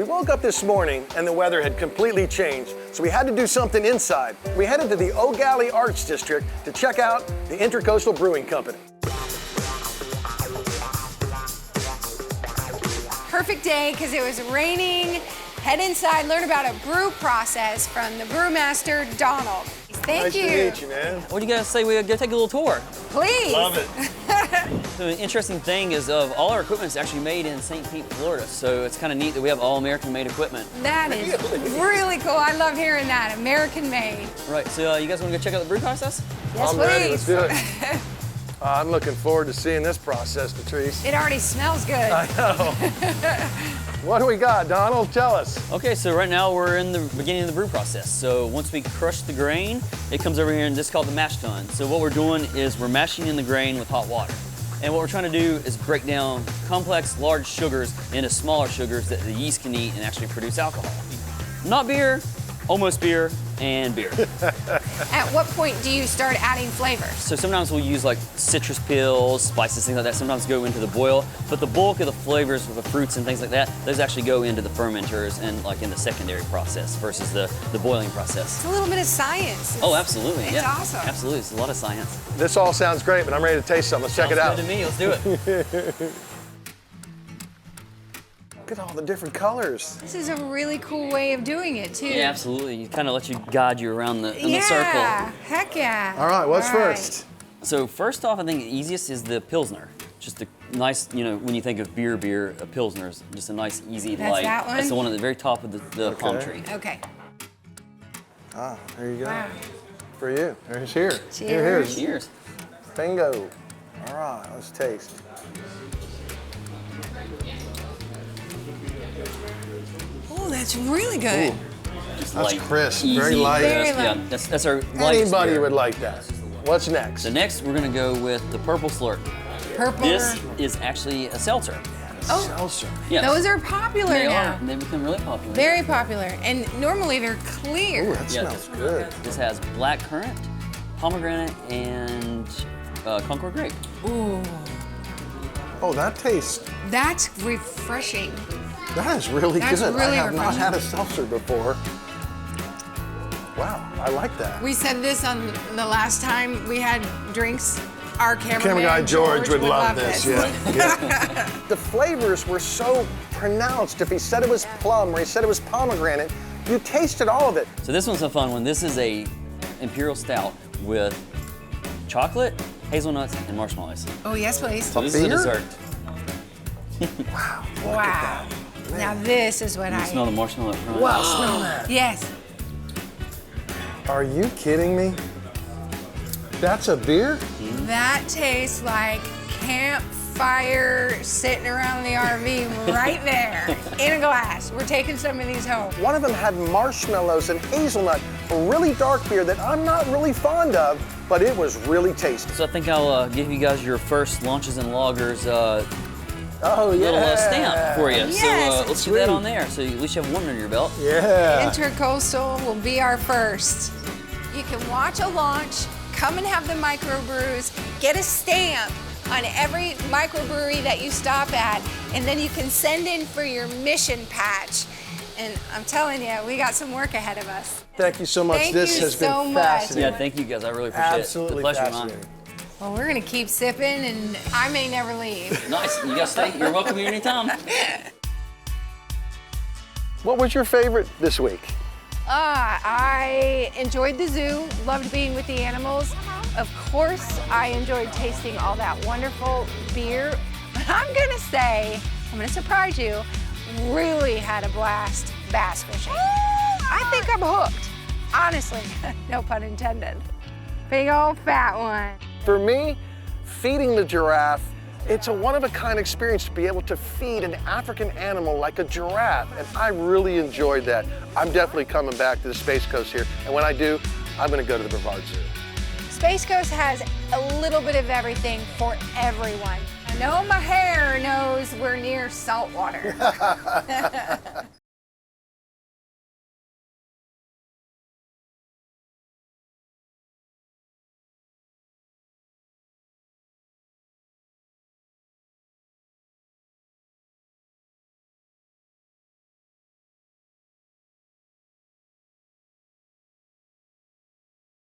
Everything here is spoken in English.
woke up this morning and the weather had completely changed, so we had to do something inside. We headed to the Eau Gallie Arts District to check out the Intracoastal Brewing Company. Perfect day because it was raining. Head inside, learn about a brew process from the brewmaster, Donald. Thank you. Nice to meet you, man. What do you guys say we go take a little tour? Please. Love it. So the interesting thing is all our equipment is actually made in St. Pete, Florida. So it's kind of neat that we have all American made equipment. That is really cool. I love hearing that. American made. Right, so you guys want to go check out the brew process? Yes, I'm ready. Let's do it. I'm looking forward to seeing this process, Patrice. It already smells good. I know. What do we got, Donald? Tell us. Okay, so right now we're in the beginning of the brew process. So once we crush the grain, it comes over here and this is called the mash tun. So what we're doing is we're mashing in the grain with hot water. And what we're trying to do is break down complex, large sugars into smaller sugars that the yeast can eat and actually produce alcohol. Not beer, almost beer, and beer. At what point do you start adding flavors? So sometimes we'll use like citrus pills, spices, things like that. Sometimes go into the boil, but the bulk of the flavors with the fruits and things like that, those actually go into the fermenters and like in the secondary process versus the boiling process. It's a little bit of science. Oh, absolutely. It's yeah. awesome. Absolutely. It's a lot of science. This all sounds great, but I'm ready to taste something. Let's check it out. Sounds good to me. Let's do it. Look at all the different colors. This is a really cool way of doing it, too. Yeah, absolutely. It kind of lets you guide you around the circle. Yeah, heck yeah. All right, what's All right. first? So first off, I think the easiest is the Pilsner. Just a nice, you know, when you think of beer, a Pilsner is just a nice, easy, That's light. that one? That's the one at the very top of the palm tree. Okay. Ah, there you go. Wow. For you. There's here. Cheers. Here's Cheers. bingo. All right, let's taste. Oh, that's really good. Just That's light, crisp, easy, very light. Very crisp. Yeah, light. that's our lightest Anybody beer. would like that. What's next? So next, we're gonna go with the Purple Slurp. Purple. This is actually a seltzer. Oh. Seltzer. Yes. Those are popular They now. are. They've become really popular. Very popular. And normally they're clear. Ooh, that Yeah. smells good. This has black currant, pomegranate, and Concord grape. Ooh. Oh, that tastes, That's refreshing. that is really That's good. really I have not refreshing. had a seltzer before. Wow, I like that. We said this on the last time we had drinks. Our Camera guy George would love this. this. Yeah. The flavors were so pronounced. If he said it was plum or he said it was pomegranate, you tasted all of it. So this one's a fun one. This is a Imperial Stout with chocolate, hazelnuts, and marshmallows. Oh, yes, please. So this is a beer? dessert. Wow. Now this is what You I smell the marshmallow up front. Wow, smell that. Yes. Are you kidding me? That's a beer? That tastes like campfire sitting around the RV right there in a glass. We're taking some of these home. One of them had marshmallows and hazelnut, a really dark beer that I'm not really fond of, but it was really tasty. So I think I'll give you guys your first Launches and Loggers Oh, yeah. little stamp for you. Yes. So let's get that on there. So at least you have one under your belt. Yeah. Intracoastal will be our first. You can watch a launch, come and have the microbrews, get a stamp on every microbrewery that you stop at, and then you can send in for your mission patch. And I'm telling you, we got some work ahead of us. Thank you so much. Thank This you has so been much. fascinating. Yeah, thank you guys. I really appreciate Absolutely it. The pleasure fascinating. Well, we're gonna keep sipping, and I may never leave. Nice. You guys stay. You're welcome here anytime. What was your favorite this week? I enjoyed the zoo, loved being with the animals. Of course, I enjoyed tasting all that wonderful beer. But I'm gonna surprise you, really had a blast bass fishing. I think I'm hooked, honestly, no pun intended. Big old fat one. For me, feeding the giraffe, it's a one-of-a-kind experience to be able to feed an African animal like a giraffe, and I really enjoyed that. I'm definitely coming back to the Space Coast here, and when I do, I'm gonna go to the Brevard Zoo. Space Coast has a little bit of everything for everyone. I know my hair knows we're near saltwater.